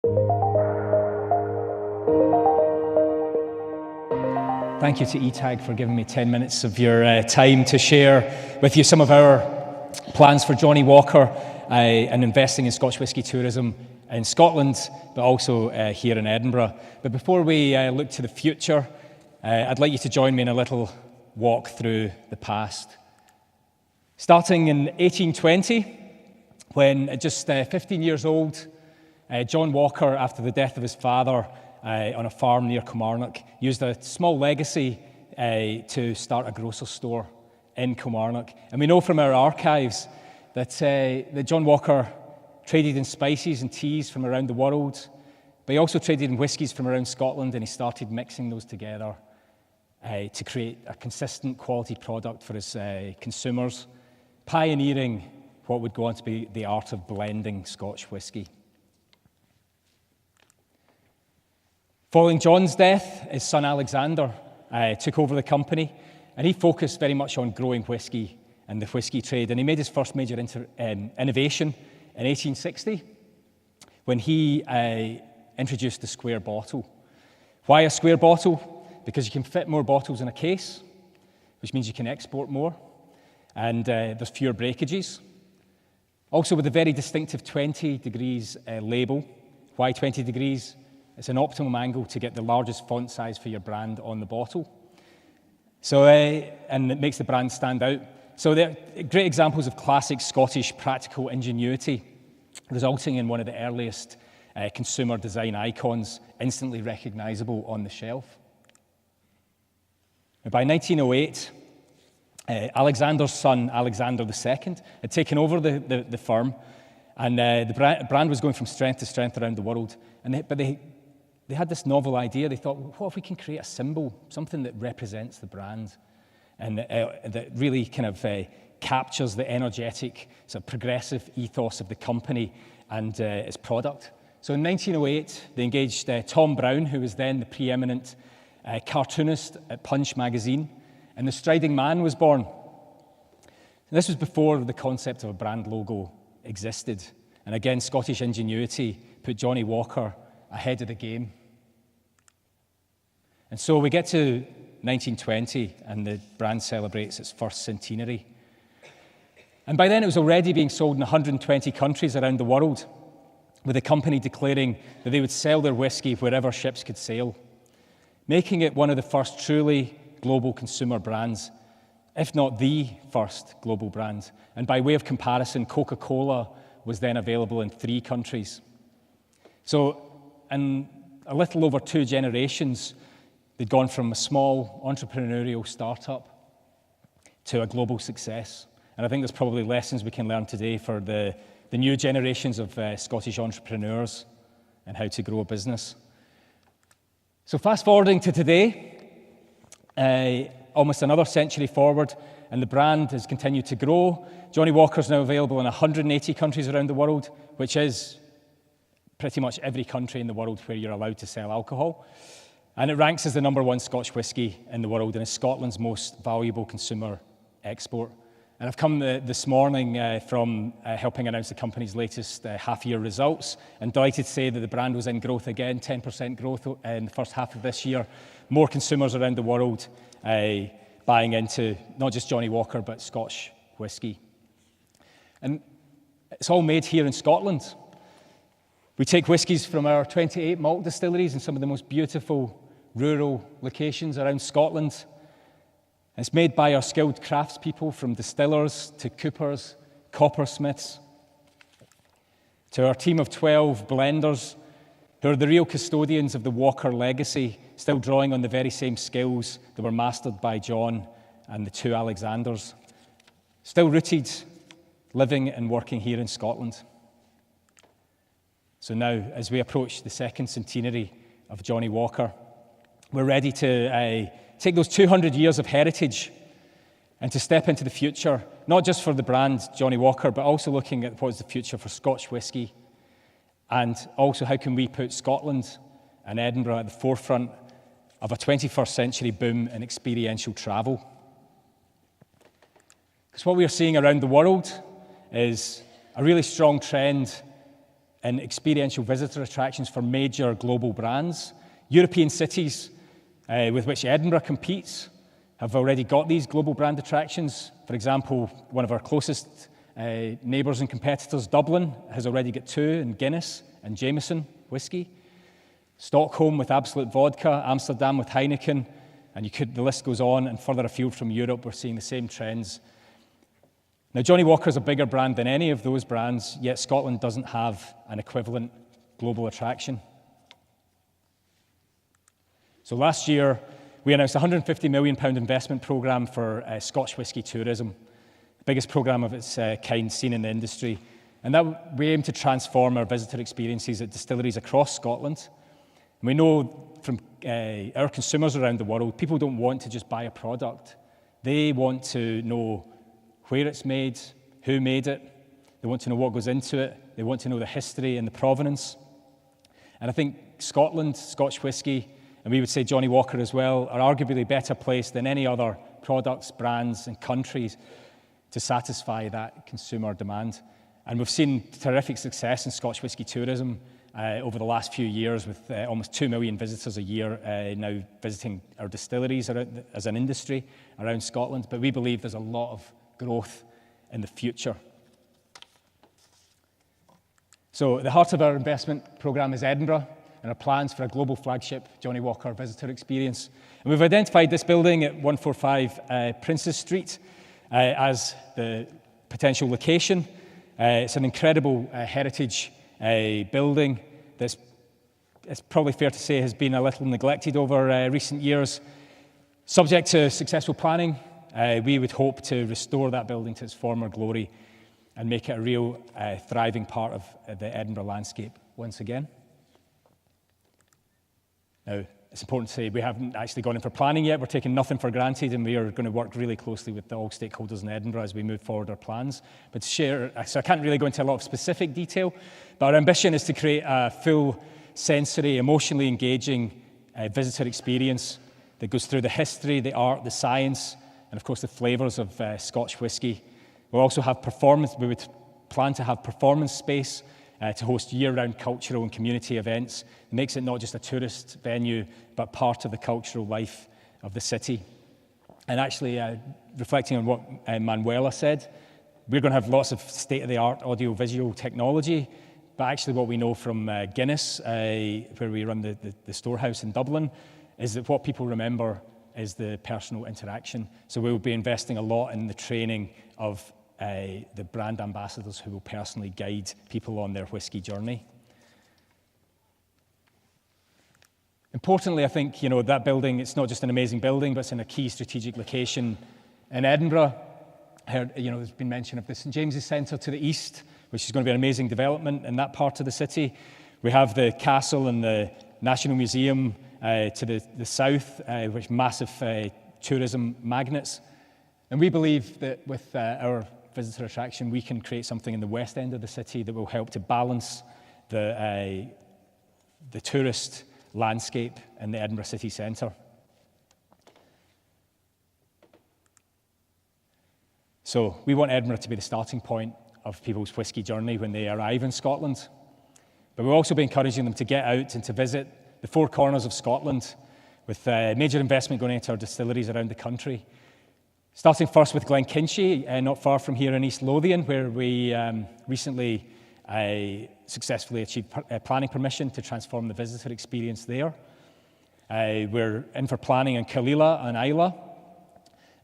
Thank you to ETAG for giving me 10 minutes of your time to share with you some of our plans for Johnnie Walker and investing in Scotch whisky tourism in Scotland, but also here in Edinburgh. But before we look to the future, I'd like you to join me in a little walk through the past. Starting in 1820, when at just 15 years old, John Walker, after the death of his father on a farm near Kilmarnock, used a small legacy to start a grocer's store in Kilmarnock. And we know from our archives that John Walker traded in spices and teas from around the world, but he also traded in whiskies from around Scotland, and he started mixing those together to create a consistent quality product for his consumers, pioneering what would go on to be the art of blending Scotch whisky. Following John's death, his son Alexander took over the company, and he focused very much on growing whisky and the whisky trade. And he made his first major innovation in 1860 when he introduced the square bottle. Why a square bottle? Because you can fit more bottles in a case, which means you can export more, and there's fewer breakages. Also with a very distinctive 20 degrees label. Why 20 degrees? It's an optimum angle to get the largest font size for your brand on the bottle. So, and it makes the brand stand out. So they're great examples of classic Scottish practical ingenuity, resulting in one of the earliest consumer design icons, instantly recognizable on the shelf. By 1908, Alexander's son, Alexander II, had taken over the firm, and the brand was going from strength to strength around the world. But they had this novel idea. They thought, well, what if we can create a symbol, something that represents the brand and that really kind of captures the energetic, sort of progressive ethos of the company and its product. So in 1908, they engaged Tom Brown, who was then the preeminent cartoonist at Punch magazine, and the Striding Man was born. And this was before the concept of a brand logo existed. And again, Scottish ingenuity put Johnnie Walker ahead of the game. And so we get to 1920, and the brand celebrates its first centenary. And by then, it was already being sold in 120 countries around the world, with the company declaring that they would sell their whisky wherever ships could sail, making it one of the first truly global consumer brands, if not the first global brand. And by way of comparison, Coca-Cola was then available in 3 countries. So, in a little over 2 generations, they'd gone from a small entrepreneurial startup to a global success. And I think there's probably lessons we can learn today for the new generations of Scottish entrepreneurs and how to grow a business. So fast forwarding to today, almost another century forward, and the brand has continued to grow. Johnnie Walker is now available in 180 countries around the world, which is pretty much every country in the world where you're allowed to sell alcohol. And it ranks as the #1 Scotch whisky in the world and is Scotland's most valuable consumer export. And I've come this morning from helping announce the company's latest half-year results, and delighted to say that the brand was in growth again, 10% growth in the first half of this year. More consumers around the world buying into not just Johnnie Walker, but Scotch whisky. And it's all made here in Scotland. We take whiskies from our 28 malt distilleries in some of the most beautiful rural locations around Scotland. It's made by our skilled craftspeople, from distillers to coopers, coppersmiths, to our team of 12 blenders who are the real custodians of the Walker legacy, still drawing on the very same skills that were mastered by John and the 2 Alexanders, still rooted, living and working here in Scotland. So now, as we approach the second centenary of Johnnie Walker, we're ready to take those 200 years of heritage and to step into the future, not just for the brand Johnnie Walker, but also looking at what's the future for Scotch whisky, and also how can we put Scotland and Edinburgh at the forefront of a 21st century boom in experiential travel. Because what we are seeing around the world is a really strong trend and experiential visitor attractions for major global brands. European cities with which Edinburgh competes have already got these global brand attractions. For example, one of our closest neighbours and competitors, Dublin, has already got 2 in Guinness and Jameson whiskey. Stockholm with Absolut Vodka, Amsterdam with Heineken, and the list goes on, and further afield from Europe, we're seeing the same trends. Now, Johnnie Walker is a bigger brand than any of those brands, yet Scotland doesn't have an equivalent global attraction. So last year, we announced a £150 million investment programme for Scotch whisky tourism, the biggest programme of its kind seen in the industry. And that we aim to transform our visitor experiences at distilleries across Scotland. And we know from our consumers around the world, people don't want to just buy a product. They want to know where it's made, who made it. They want to know what goes into it. They want to know the history and the provenance. And I think Scotland, Scotch whisky, and we would say Johnnie Walker as well, are arguably better placed than any other products, brands, and countries to satisfy that consumer demand. And we've seen terrific success in Scotch whisky tourism over the last few years, with almost 2 million visitors a year now visiting our distilleries as an industry around Scotland. But we believe there's a lot of growth in the future. So the heart of our investment programme is Edinburgh, and our plans for a global flagship Johnnie Walker visitor experience. And we've identified this building at 145 Princes Street as the potential location. It's an incredible heritage building that's, it's probably fair to say, has been a little neglected over recent years. Subject to successful planning, we would hope to restore that building to its former glory and make it a real thriving part of the Edinburgh landscape once again. Now, it's important to say we haven't actually gone in for planning yet. We're taking nothing for granted, and we are going to work really closely with all stakeholders in Edinburgh as we move forward our plans. But to share, so I can't really go into a lot of specific detail, but our ambition is to create a full sensory, emotionally engaging visitor experience that goes through the history, the art, the science, and of course the flavours of Scotch whisky. We'll also have we would plan to have performance space to host year-round cultural and community events. It makes it not just a tourist venue, but part of the cultural life of the city. And actually, reflecting on what Manuela said, we're going to have lots of state-of-the-art audio-visual technology, but actually what we know from Guinness, where we run the storehouse in Dublin, is that what people remember is the personal interaction. So we'll be investing a lot in the training of the brand ambassadors who will personally guide people on their whisky journey. Importantly, I think, that building, it's not just an amazing building, but it's in a key strategic location in Edinburgh. There's been mention of the St James's Centre to the east, which is going to be an amazing development in that part of the city. We have the castle and the National Museum to the south, which massive tourism magnets. And we believe that with our visitor attraction, we can create something in the west end of the city that will help to balance the tourist landscape in the Edinburgh city centre. So we want Edinburgh to be the starting point of people's whisky journey when they arrive in Scotland. But we'll also be encouraging them to get out and to visit the four corners of Scotland, with major investment going into our distilleries around the country. Starting first with Glenkinchie, not far from here in East Lothian, where we recently successfully achieved planning permission to transform the visitor experience there. We're in for planning in Killila and Islay,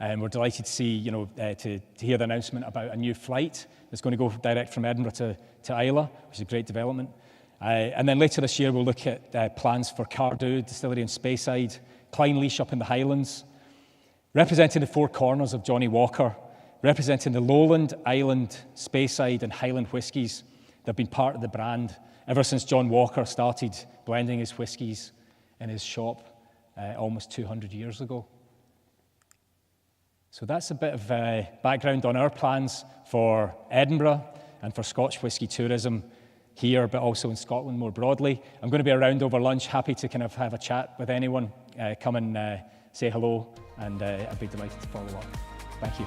and we're delighted to see, to hear the announcement about a new flight that's going to go direct from Edinburgh to Islay, which is a great development. And then later this year, we'll look at plans for Cardew Distillery in Speyside, Clynelish up in the Highlands, representing the four corners of Johnnie Walker, representing the Lowland, Island, Speyside and Highland whiskies that have been part of the brand ever since John Walker started blending his whiskies in his shop almost 200 years ago. So that's a bit of background on our plans for Edinburgh and for Scotch whisky tourism here, but also in Scotland more broadly. I'm going to be around over lunch, happy to kind of have a chat with anyone. Come and say hello, and I'd be delighted to follow up. Thank you.